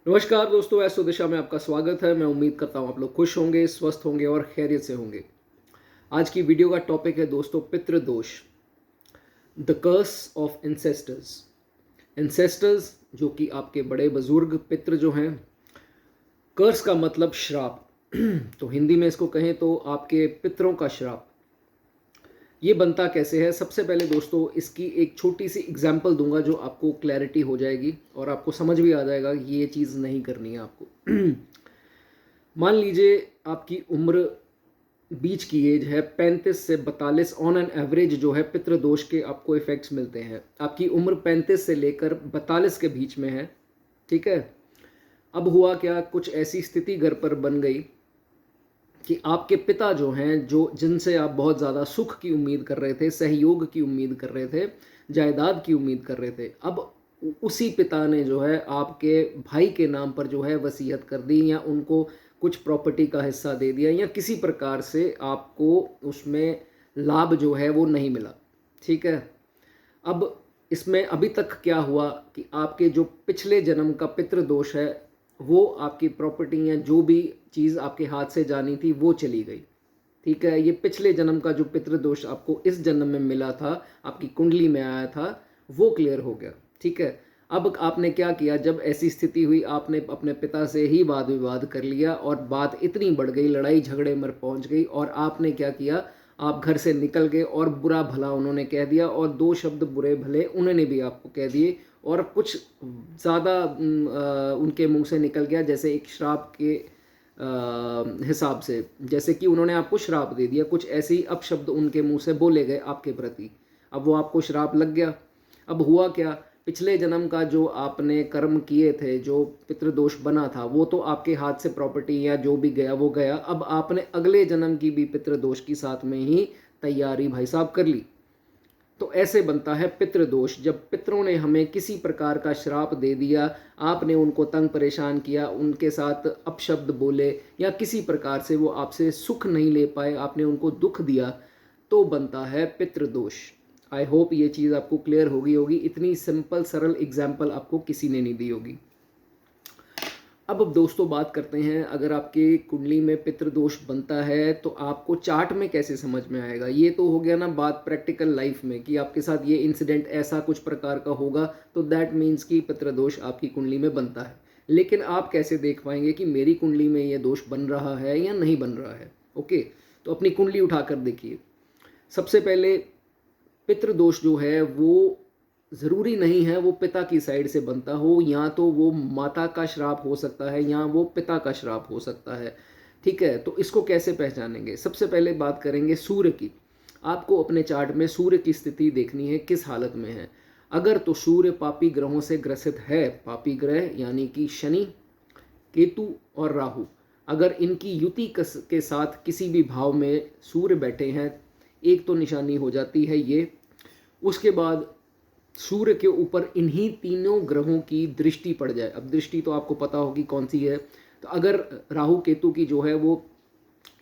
नमस्कार दोस्तों, एस्ट्रो दिशा में आपका स्वागत है। मैं उम्मीद करता हूँ आप लोग खुश होंगे, स्वस्थ होंगे और खैरियत से होंगे। आज की वीडियो का टॉपिक है दोस्तों पितृदोष, the curse of ancestors. Ancestors जो कि आपके बड़े बुजुर्ग पितृ जो हैं। कर्स का मतलब श्राप। तो हिंदी में इसको कहें तो आपके पितरों का श्राप। ये बनता कैसे है, सबसे पहले दोस्तों इसकी एक छोटी सी एग्जांपल दूंगा जो आपको क्लैरिटी हो जाएगी और आपको समझ भी आ जाएगा कि ये चीज़ नहीं करनी है आपको। मान लीजिए आपकी उम्र बीच की एज है 35 से 42। ऑन एन एवरेज जो है पितृदोष के आपको इफेक्ट्स मिलते हैं। आपकी उम्र 35 से लेकर 42 के बीच में है, ठीक है। अब हुआ क्या, कुछ ऐसी स्थिति घर पर बन गई कि आपके पिता जो हैं, जो जिनसे आप बहुत ज़्यादा सुख की उम्मीद कर रहे थे, सहयोग की उम्मीद कर रहे थे, जायदाद की उम्मीद कर रहे थे, अब उसी पिता ने जो है आपके भाई के नाम पर जो है वसीयत कर दी या उनको कुछ प्रॉपर्टी का हिस्सा दे दिया या किसी प्रकार से आपको उसमें लाभ जो है वो नहीं मिला, ठीक है। अब इसमें अभी तक क्या हुआ कि आपके जो पिछले जन्म का पितृदोष है वो आपकी प्रॉपर्टी या जो भी चीज़ आपके हाथ से जानी थी वो चली गई, ठीक है। ये पिछले जन्म का जो पितृदोष आपको इस जन्म में मिला था, आपकी कुंडली में आया था, वो क्लियर हो गया, ठीक है। अब आपने क्या किया, जब ऐसी स्थिति हुई आपने अपने पिता से ही वाद विवाद कर लिया और बात इतनी बढ़ गई, लड़ाई झगड़े में पहुंच गई और आपने क्या किया, आप घर से निकल गए और बुरा भला उन्होंने कह दिया और दो शब्द बुरे भले उन्होंने भी आपको कह दिए और कुछ ज़्यादा उनके मुंह से निकल गया, जैसे एक श्राप के हिसाब से, जैसे कि उन्होंने आपको श्राप दे दिया, कुछ ऐसे ही अपशब्द उनके मुंह से बोले गए आपके प्रति। अब वो आपको श्राप लग गया। अब हुआ क्या, पिछले जन्म का जो आपने कर्म किए थे, जो पितृदोष बना था, वो तो आपके हाथ से प्रॉपर्टी या जो भी गया वो गया। अब आपने अगले जन्म की भी पितृदोष की साथ में ही तैयारी भाई साहब कर ली। तो ऐसे बनता है पितृदोष, जब पितरों ने हमें किसी प्रकार का श्राप दे दिया, आपने उनको तंग परेशान किया, उनके साथ अपशब्द बोले या किसी प्रकार से वो आपसे सुख नहीं ले पाए, आपने उनको दुख दिया, तो बनता है पितृदोष। आई होप ये चीज़ आपको क्लियर होगी। इतनी सिंपल सरल एग्जाम्पल आपको किसी ने नहीं दी होगी। अब दोस्तों बात करते हैं, अगर आपकी कुंडली में पितृदोष बनता है तो आपको चार्ट में कैसे समझ में आएगा। ये तो हो गया ना बात प्रैक्टिकल लाइफ में कि आपके साथ ये इंसिडेंट ऐसा कुछ प्रकार का होगा तो दैट मीन्स कि पितृदोष आपकी कुंडली में बनता है। लेकिन आप कैसे देख पाएंगे कि मेरी कुंडली में ये दोष बन रहा है या नहीं बन रहा है। ओके, तो अपनी कुंडली उठाकर देखिए। सबसे पहले पितृदोष जो है वो ज़रूरी नहीं है वो पिता की साइड से बनता हो, या तो वो माता का श्राप हो सकता है या वो पिता का श्राप हो सकता है, ठीक है। तो इसको कैसे पहचानेंगे, सबसे पहले बात करेंगे सूर्य की। आपको अपने चार्ट में सूर्य की स्थिति देखनी है, किस हालत में है। अगर तो सूर्य पापी ग्रहों से ग्रसित है, पापी ग्रह यानी कि शनि, केतु और राहु, अगर इनकी युति के साथ किसी भी भाव में सूर्य बैठे हैं, एक तो निशानी हो जाती है ये। उसके बाद सूर्य के ऊपर इन्हीं तीनों ग्रहों की दृष्टि पड़ जाए। अब दृष्टि तो आपको पता होगी कौन सी है। तो अगर राहु केतु की जो है वो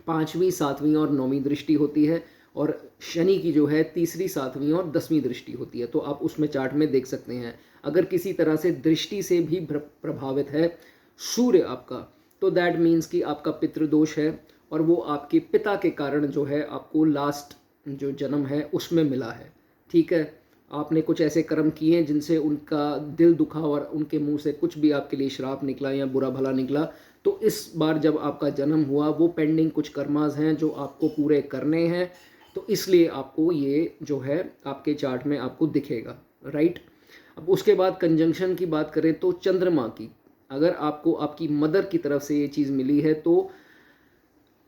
5वीं 7वीं और 9वीं दृष्टि होती है और शनि की जो है 3री 7वीं और 10वीं दृष्टि होती है, तो आप उसमें चार्ट में देख सकते हैं। अगर किसी तरह से दृष्टि से भी प्रभावित है सूर्य आपका, तो दैट मीन्स कि आपका पितृदोष है और वो आपके पिता के कारण जो है आपको लास्ट जो जन्म है उसमें मिला है, ठीक है। आपने कुछ ऐसे कर्म किए हैं जिनसे उनका दिल दुखा और उनके मुंह से कुछ भी आपके लिए श्राप निकला या बुरा भला निकला। तो इस बार जब आपका जन्म हुआ वो पेंडिंग कुछ कर्मास हैं जो आपको पूरे करने हैं, तो इसलिए आपको ये जो है आपके चार्ट में आपको दिखेगा, राइट। अब उसके बाद कंजंक्शन की बात करें तो चंद्रमा की, अगर आपको आपकी मदर की तरफ से ये चीज़ मिली है तो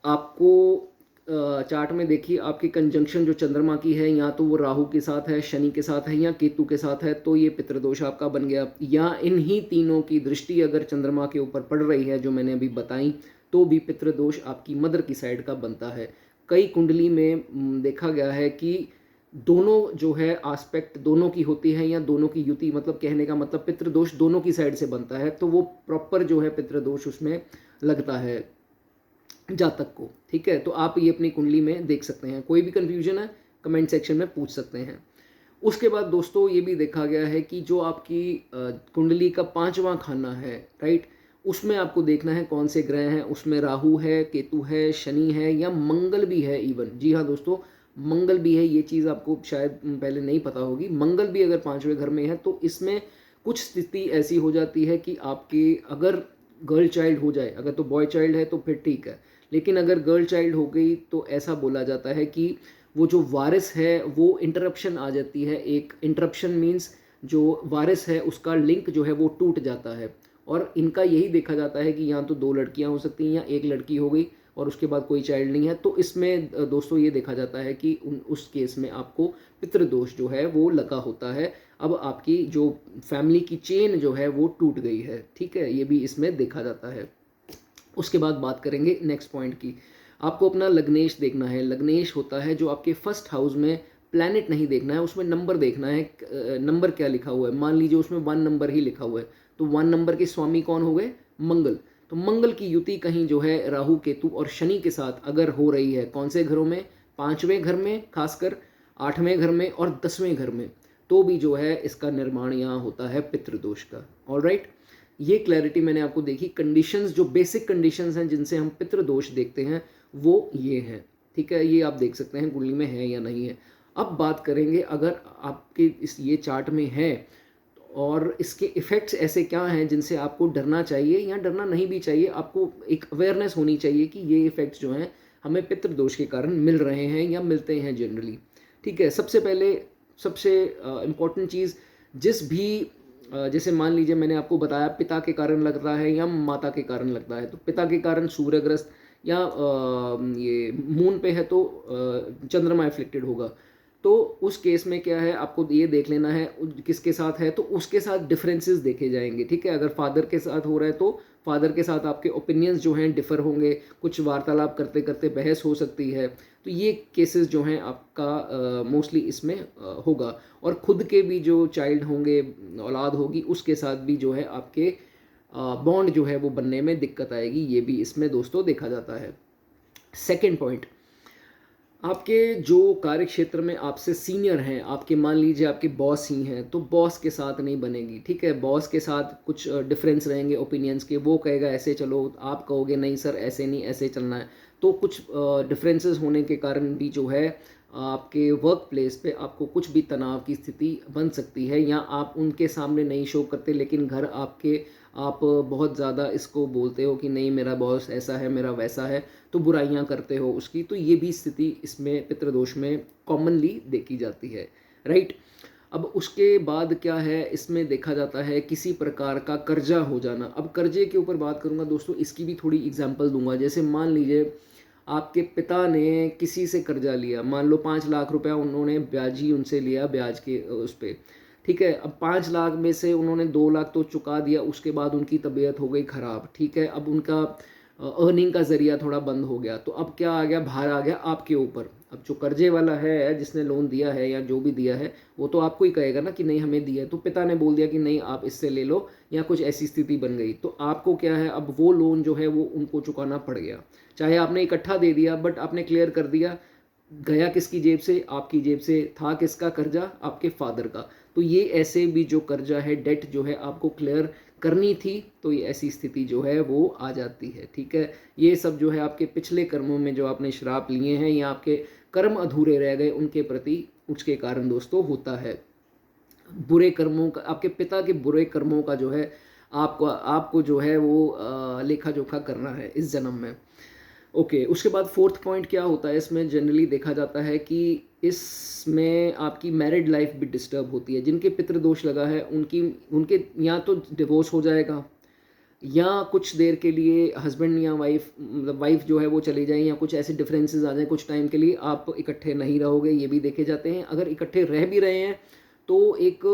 आपको चार्ट में देखिए आपकी कंजंक्शन जो चंद्रमा की है, या तो वो राहु के साथ है, शनि के साथ है या केतु के साथ है, तो ये पितृदोष आपका बन गया। या इन्हीं तीनों की दृष्टि अगर चंद्रमा के ऊपर पड़ रही है जो मैंने अभी बताई, तो भी पितृदोष आपकी मदर की साइड का बनता है। कई कुंडली में देखा गया है कि दोनों जो है आस्पेक्ट दोनों की होती है या दोनों की युति, मतलब कहने का मतलब पितृदोष दोनों की साइड से बनता है, तो वो प्रॉपर जो है पितृदोष उसमें लगता है जातक को, ठीक है। तो आप ये अपनी कुंडली में देख सकते हैं। कोई भी कंफ्यूजन है कमेंट सेक्शन में पूछ सकते हैं। उसके बाद दोस्तों ये भी देखा गया है कि जो आपकी कुंडली का 5वां खाना है, राइट, उसमें आपको देखना है कौन से ग्रह हैं, उसमें राहु है, केतु है, शनि है या मंगल भी है इवन। जी हाँ दोस्तों, मंगल भी है। ये चीज़ आपको शायद पहले नहीं पता होगी। मंगल भी अगर 5वें घर में है तो इसमें कुछ स्थिति ऐसी हो जाती है कि आपके अगर गर्ल चाइल्ड हो जाए, अगर तो बॉय चाइल्ड है तो फिर ठीक है, लेकिन अगर गर्ल चाइल्ड हो गई तो ऐसा बोला जाता है कि वो जो वारिस है वो इंटरप्शन आ जाती है। एक इंटरप्शन मीन्स जो वारिस है उसका लिंक जो है वो टूट जाता है। और इनका यही देखा जाता है कि यहाँ तो 2 लड़कियाँ हो सकती हैं या एक लड़की हो गई और उसके बाद कोई चाइल्ड नहीं है, तो इसमें दोस्तों ये देखा जाता है कि उस केस में आपको पितृदोष जो है वो लगा होता है। अब आपकी जो फैमिली की चेन जो है वो टूट गई है, ठीक है, ये भी इसमें देखा जाता है। उसके बाद बात करेंगे नेक्स्ट पॉइंट की। आपको अपना लग्नेश देखना है। लग्नेश होता है जो आपके फर्स्ट हाउस में, प्लैनेट नहीं देखना है, उसमें नंबर देखना है। नंबर क्या लिखा हुआ है, मान लीजिए उसमें 1 नंबर ही लिखा हुआ है, तो 1 नंबर के स्वामी कौन हो गए, मंगल। तो मंगल की युति कहीं जो है राहु केतु और शनि के साथ अगर हो रही है, कौन से घरों में, 5वें घर में खासकर, 8वें घर में और 10वें घर में, तो भी जो है इसका निर्माण यहाँ होता है पितृदोष का। ऑलराइट, ये क्लैरिटी मैंने आपको देखी। कंडीशंस, जो बेसिक कंडीशंस हैं जिनसे हम पितृदोष देखते हैं वो ये हैं, ठीक है, ये आप देख सकते हैं कुंडली में है या नहीं है। अब बात करेंगे अगर आपके इस ये चार्ट में है और इसके इफ़ेक्ट्स ऐसे क्या हैं जिनसे आपको डरना चाहिए या डरना नहीं भी चाहिए, आपको एक अवेयरनेस होनी चाहिए कि ये इफ़ेक्ट्स जो हैं हमें पितृदोष के कारण मिल रहे हैं या मिलते हैं जनरली, ठीक है। सबसे पहले सबसे इम्पॉर्टेंट चीज़, जिस भी जैसे मान लीजिए मैंने आपको बताया पिता के कारण लग रहा है या माता के कारण लगता है, तो पिता के कारण सूर्यग्रस्त या ये मून पे है तो चंद्रमा एफ्लिक्टेड होगा। तो उस केस में क्या है, आपको ये देख लेना है किसके साथ है, तो उसके साथ डिफरेंसेस देखे जाएंगे, ठीक है। अगर फादर के साथ हो रहा है तो फादर के साथ आपके ओपिनियंस जो हैं डिफर होंगे, कुछ वार्तालाप करते करते बहस हो सकती है, तो ये केसेस जो हैं आपका मोस्टली इसमें होगा। और खुद के भी जो चाइल्ड होंगे, औलाद होगी, उसके साथ भी जो है आपके बॉन्ड जो है वो बनने में दिक्कत आएगी, ये भी इसमें दोस्तों देखा जाता है। सेकेंड पॉइंट, आपके जो कार्य क्षेत्र में आपसे सीनियर हैं, आपके मान लीजिए आपके बॉस ही हैं, तो बॉस के साथ नहीं बनेगी, ठीक है। बॉस के साथ कुछ डिफरेंस रहेंगे ओपिनियंस के, वो कहेगा ऐसे चलो, आप कहोगे नहीं सर ऐसे नहीं, ऐसे चलना है, तो कुछ डिफरेंसेस होने के कारण भी जो है आपके वर्क प्लेस पे आपको कुछ भी तनाव की स्थिति बन सकती है, या आप उनके सामने नहीं शो करते लेकिन घर आपके आप बहुत ज़्यादा इसको बोलते हो कि नहीं मेरा बॉस ऐसा है, मेरा वैसा है, तो बुराइयां करते हो उसकी, तो ये भी स्थिति इसमें पितृदोष में कॉमनली देखी जाती है, राइट। अब उसके बाद क्या है, इसमें देखा जाता है किसी प्रकार का कर्जा हो जाना। अब कर्जे के ऊपर बात करूंगा दोस्तों, इसकी भी थोड़ी एग्जांपल दूंगा। जैसे मान लीजिए आपके पिता ने किसी से कर्जा लिया, मान लो 5 लाख रुपया उन्होंने ब्याज ही उनसे लिया, ब्याज के उस पर, ठीक है। अब 5 लाख में से उन्होंने 2 लाख तो चुका दिया, उसके बाद उनकी तबीयत हो गई ख़राब, ठीक है। अब उनका अर्निंग का ज़रिया थोड़ा बंद हो गया, तो अब क्या आ गया, भार आ गया आपके ऊपर। अब जो कर्जे वाला है, जिसने लोन दिया है या जो भी दिया है, वो तो आपको ही कहेगा ना कि नहीं हमें दिया है, तो पिता ने बोल दिया कि नहीं आप इससे ले लो, या कुछ ऐसी स्थिति बन गई, तो आपको क्या है, अब वो लोन जो है वो उनको चुकाना पड़ गया। चाहे आपने इकट्ठा दे दिया बट आपने क्लियर कर दिया, गया किसकी जेब से, आपकी जेब से। था किसका कर्जा, आपके फादर का। तो ये ऐसे भी जो कर्जा है, डेट जो है आपको क्लियर करनी थी, तो ये ऐसी स्थिति जो है वो आ जाती है, ठीक है। ये सब जो है आपके पिछले कर्मों में जो आपने श्राप लिए हैं या आपके कर्म अधूरे रह गए उनके प्रति, उसके कारण दोस्तों होता है। बुरे कर्मों का, आपके पिता के बुरे कर्मों का जो है आपको जो है वो लेखा जोखा करना है इस जन्म में। ओके, उसके बाद फोर्थ पॉइंट क्या होता है, इसमें जनरली देखा जाता है कि इसमें आपकी मैरिड लाइफ भी डिस्टर्ब होती है। जिनके पितृदोष लगा है उनके या तो डिवोर्स हो जाएगा, या कुछ देर के लिए हस्बैंड या वाइफ, मतलब वाइफ जो है वो चली जाए, या कुछ ऐसे डिफरेंसेस आ जाए, कुछ टाइम के लिए आप इकट्ठे नहीं रहोगे, ये भी देखे जाते हैं। अगर इकट्ठे रह भी रहे हैं तो एक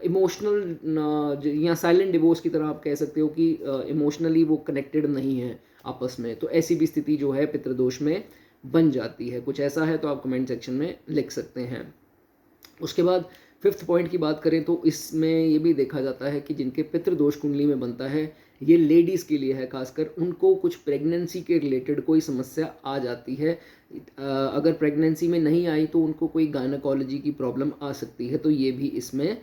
इमोशनल या साइलेंट डिवोर्स की तरह आप कह सकते हो कि इमोशनली वो कनेक्टेड नहीं है आपस में, तो ऐसी भी स्थिति जो है पितृदोष में बन जाती है। कुछ ऐसा है तो आप कमेंट सेक्शन में लिख सकते हैं। उसके बाद फिफ्थ पॉइंट की बात करें तो इसमें ये भी देखा जाता है कि जिनके पितृदोष कुंडली में बनता है, ये लेडीज़ के लिए है खासकर, उनको कुछ प्रेगनेंसी के रिलेटेड कोई समस्या आ जाती है। अगर प्रेगनेंसी में नहीं आई तो उनको कोई गायनेकोलॉजी की प्रॉब्लम आ सकती है, तो ये भी इसमें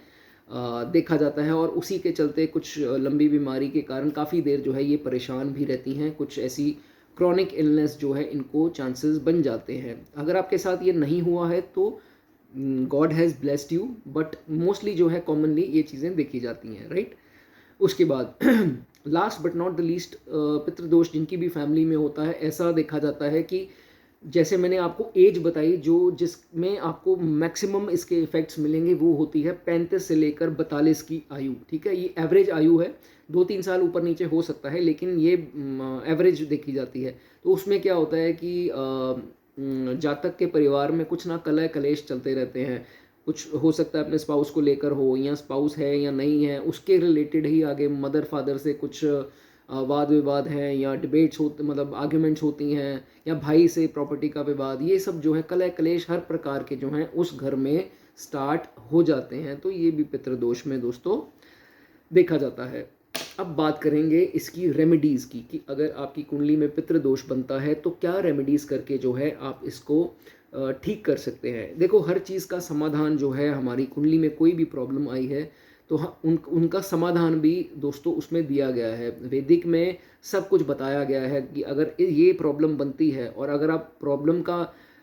देखा जाता है, और उसी के चलते कुछ लंबी बीमारी के कारण काफ़ी देर जो है ये परेशान भी रहती हैं। कुछ ऐसी क्रॉनिक इलनेस जो है इनको चांसेस बन जाते हैं। अगर आपके साथ ये नहीं हुआ है तो God has blessed you, but mostly जो है कॉमनली ये चीज़ें देखी जाती हैं, राइट। उसके बाद last but not the least, पितृदोष जिनकी भी फैमिली में होता है, ऐसा देखा जाता है कि जैसे मैंने आपको एज बताई, जो जिसमें आपको मैक्सिमम इसके इफ़ेक्ट्स मिलेंगे वो होती है 35 से लेकर 42 की आयु, ठीक है। ये एवरेज आयु है, 2-3 साल ऊपर नीचे हो सकता है, लेकिन ये एवरेज देखी जाती है। तो उसमें क्या होता है कि जातक के परिवार में कुछ ना कलह कलेश चलते रहते हैं। कुछ हो सकता है अपने स्पाउस को लेकर हो, या स्पाउस है या नहीं है उसके रिलेटेड ही आगे मदर फादर से कुछ वाद विवाद हैं, या डिबेट्स होते, मतलब आर्ग्यूमेंट्स होती हैं, या भाई से प्रॉपर्टी का विवाद, ये सब जो है कलह कलेश हर प्रकार के जो हैं उस घर में स्टार्ट हो जाते हैं। तो ये भी पितृदोष में दोस्तों देखा जाता है। अब बात करेंगे इसकी रेमेडीज़ की, कि अगर आपकी कुंडली में पितृदोष बनता है तो क्या रेमेडीज़ करके जो है आप इसको ठीक कर सकते हैं। देखो, हर चीज़ का समाधान जो है, हमारी कुंडली में कोई भी प्रॉब्लम आई है तो उनका समाधान भी दोस्तों उसमें दिया गया है। वैदिक में सब कुछ बताया गया है कि अगर ये प्रॉब्लम बनती है, और अगर आप प्रॉब्लम का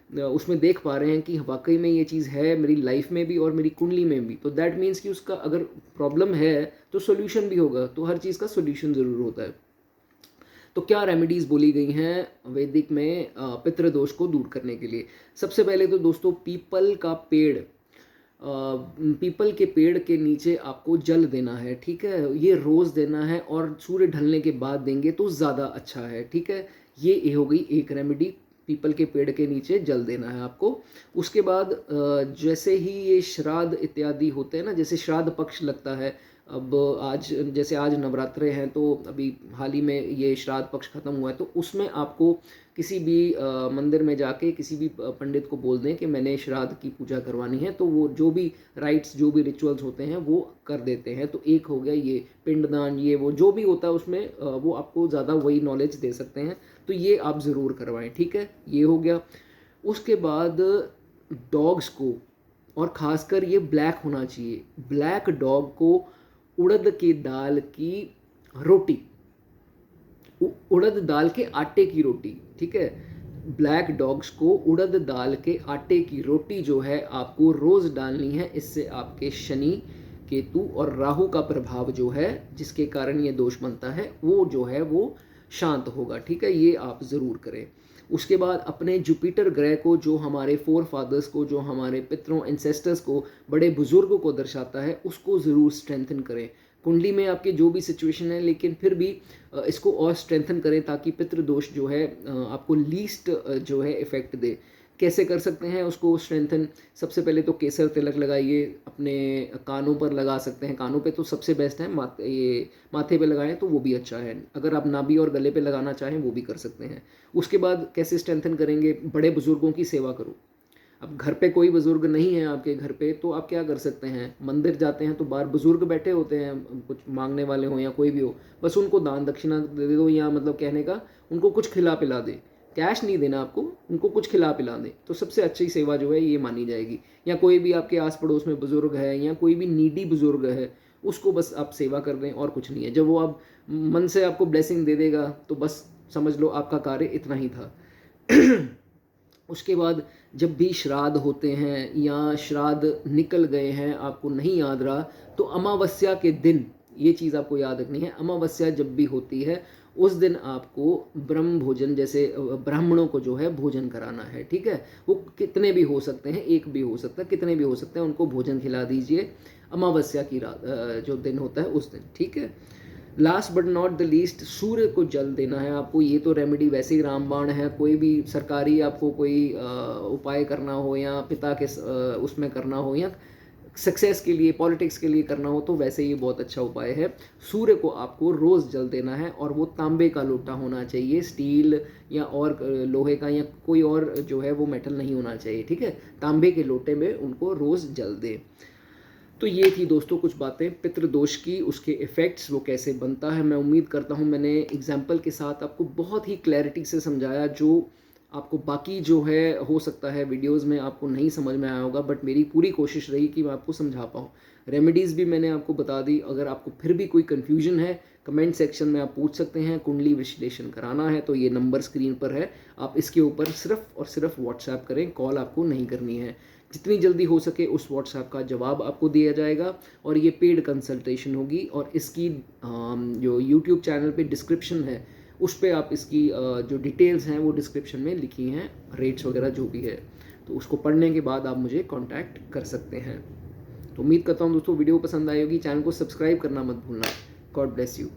उसमें देख पा रहे हैं कि वाकई में ये चीज़ है मेरी लाइफ में भी और मेरी कुंडली में भी, तो दैट मीन्स कि उसका अगर प्रॉब्लम है तो सोल्यूशन भी होगा। तो हर चीज़ का सोल्यूशन ज़रूर होता है। तो क्या रेमेडीज़ बोली गई हैं वैदिक में पितृदोष को दूर करने के लिए? सबसे पहले तो दोस्तों पीपल का पेड़, पीपल के पेड़ के नीचे आपको जल देना है, ठीक है। ये रोज़ देना है, और सूर्य ढलने के बाद देंगे तो ज़्यादा अच्छा है, ठीक है। ये हो गई एक रेमेडी, पीपल के पेड़ के नीचे जल देना है आपको। उसके बाद जैसे ही ये श्राद्ध इत्यादि होते हैं ना, जैसे श्राद्ध पक्ष लगता है, अब आज जैसे आज नवरात्रे हैं तो अभी हाल ही में ये श्राद्ध पक्ष खत्म हुआ है, तो उसमें आपको किसी भी मंदिर में जाके किसी भी पंडित को बोल दें कि मैंने श्राद्ध की पूजा करवानी है, तो वो जो भी राइट्स, जो भी रिचुअल्स होते हैं वो कर देते हैं। तो एक हो गया ये पिंडदान, ये वो जो भी होता है उसमें वो आपको ज़्यादा वही नॉलेज दे सकते हैं, तो ये आप ज़रूर करवाएं, ठीक है। ये हो गया। उसके बाद डॉग्स को, और ख़ासकर ये ब्लैक होना चाहिए, ब्लैक डॉग को उड़द की दाल की रोटी, उड़द दाल के आटे की रोटी, ठीक है। ब्लैक डॉग्स को उड़द दाल के आटे की रोटी जो है आपको रोज़ डालनी है। इससे आपके शनि, केतु और राहु का प्रभाव जो है, जिसके कारण ये दोष बनता है, वो जो है वो शांत होगा, ठीक है। ये आप ज़रूर करें। उसके बाद अपने जुपिटर ग्रह को, जो हमारे फोर फादर्स को, जो हमारे पितरों, एंसेस्टर्स को, बड़े बुजुर्गों को दर्शाता है, उसको ज़रूर स्ट्रेंथन करें। कुंडली में आपके जो भी सिचुएशन है, लेकिन फिर भी इसको और स्ट्रेंथन करें ताकि पितृदोष जो है आपको लीस्ट जो है इफ़ेक्ट दे। कैसे कर सकते हैं उसको स्ट्रेंथन? सबसे पहले तो केसर तिलक लगाइए, अपने कानों पर लगा सकते हैं। कानों पे तो सबसे बेस्ट है, ये माथे पे लगाएं तो वो भी अच्छा है। अगर आप नाभि और गले पे लगाना चाहें वो भी कर सकते हैं। उसके बाद कैसे स्ट्रेंथन करेंगे? बड़े बुजुर्गों की सेवा करो। अब घर पे कोई बुजुर्ग नहीं है आपके घर पे, तो आप क्या कर सकते हैं? मंदिर जाते हैं तो बाहर बुजुर्ग बैठे होते हैं, कुछ मांगने वाले हों या कोई भी हो, बस उनको दान दक्षिणा दे दो, या मतलब कहने का उनको कुछ खिला पिला दे। कैश नहीं देना आपको, उनको कुछ खिला पिला दे, तो सबसे अच्छी सेवा जो है ये मानी जाएगी। या कोई भी आपके आस पड़ोस में बुजुर्ग है, या कोई भी नीडी बुजुर्ग है, उसको बस आप सेवा कर दें, और कुछ नहीं है। जब वो आप मन से आपको ब्लेसिंग दे देगा तो बस समझ लो आपका कार्य इतना ही था। उसके बाद जब भी श्राद्ध होते हैं, या श्राद्ध निकल गए हैं, आपको नहीं याद रहा, तो अमावस्या के दिन ये चीज़ आपको याद रखनी है। अमावस्या जब भी होती है उस दिन आपको ब्रह्म भोजन, जैसे ब्राह्मणों को जो है भोजन कराना है, ठीक है। वो कितने भी हो सकते हैं, एक भी हो सकता है, कितने भी हो सकते हैं, उनको भोजन खिला दीजिए अमावस्या की रात, जो दिन होता है उस दिन, ठीक है। Last but not the least, सूर्य को जल देना है आपको। ये तो रेमेडी वैसे ही रामबाण है। कोई भी सरकारी आपको कोई उपाय करना हो, या पिता के उसमें करना हो, या सक्सेस के लिए, पॉलिटिक्स के लिए करना हो, तो वैसे ये बहुत अच्छा उपाय है। सूर्य को आपको रोज़ जल देना है, और वो तांबे का लोटा होना चाहिए, स्टील या और लोहे का, या कोई और जो है वो मेटल नहीं होना चाहिए, ठीक है। तांबे के लोटे में उनको रोज़ जल दें। तो ये थी दोस्तों कुछ बातें पितृदोष की, उसके इफ़ेक्ट्स, वो कैसे बनता है। मैं उम्मीद करता हूँ मैंने एग्जाम्पल के साथ आपको बहुत ही क्लैरिटी से समझाया, जो आपको बाकी जो है हो सकता है वीडियोस में आपको नहीं समझ में आया होगा, बट मेरी पूरी कोशिश रही कि मैं आपको समझा पाऊँ। रेमेडीज़ भी मैंने आपको बता दी। अगर आपको फिर भी कोई कन्फ्यूजन है, कमेंट सेक्शन में आप पूछ सकते हैं। कुंडली विश्लेषण कराना है तो ये नंबर स्क्रीन पर है, आप इसके ऊपर सिर्फ और सिर्फ व्हाट्सएप करें, कॉल आपको नहीं करनी है। जितनी जल्दी हो सके उस व्हाट्सएप का जवाब आपको दिया जाएगा और ये पेड कंसल्टेशन होगी। और इसकी जो यूट्यूब चैनल पे डिस्क्रिप्शन है उस पर आप इसकी जो डिटेल्स हैं वो डिस्क्रिप्शन में लिखी हैं, रेट्स वगैरह जो भी है, तो उसको पढ़ने के बाद आप मुझे कांटेक्ट कर सकते हैं। तो उम्मीद करता हूँ दोस्तों वीडियो पसंद आई होगी। चैनल को सब्सक्राइब करना मत भूलना। God bless you.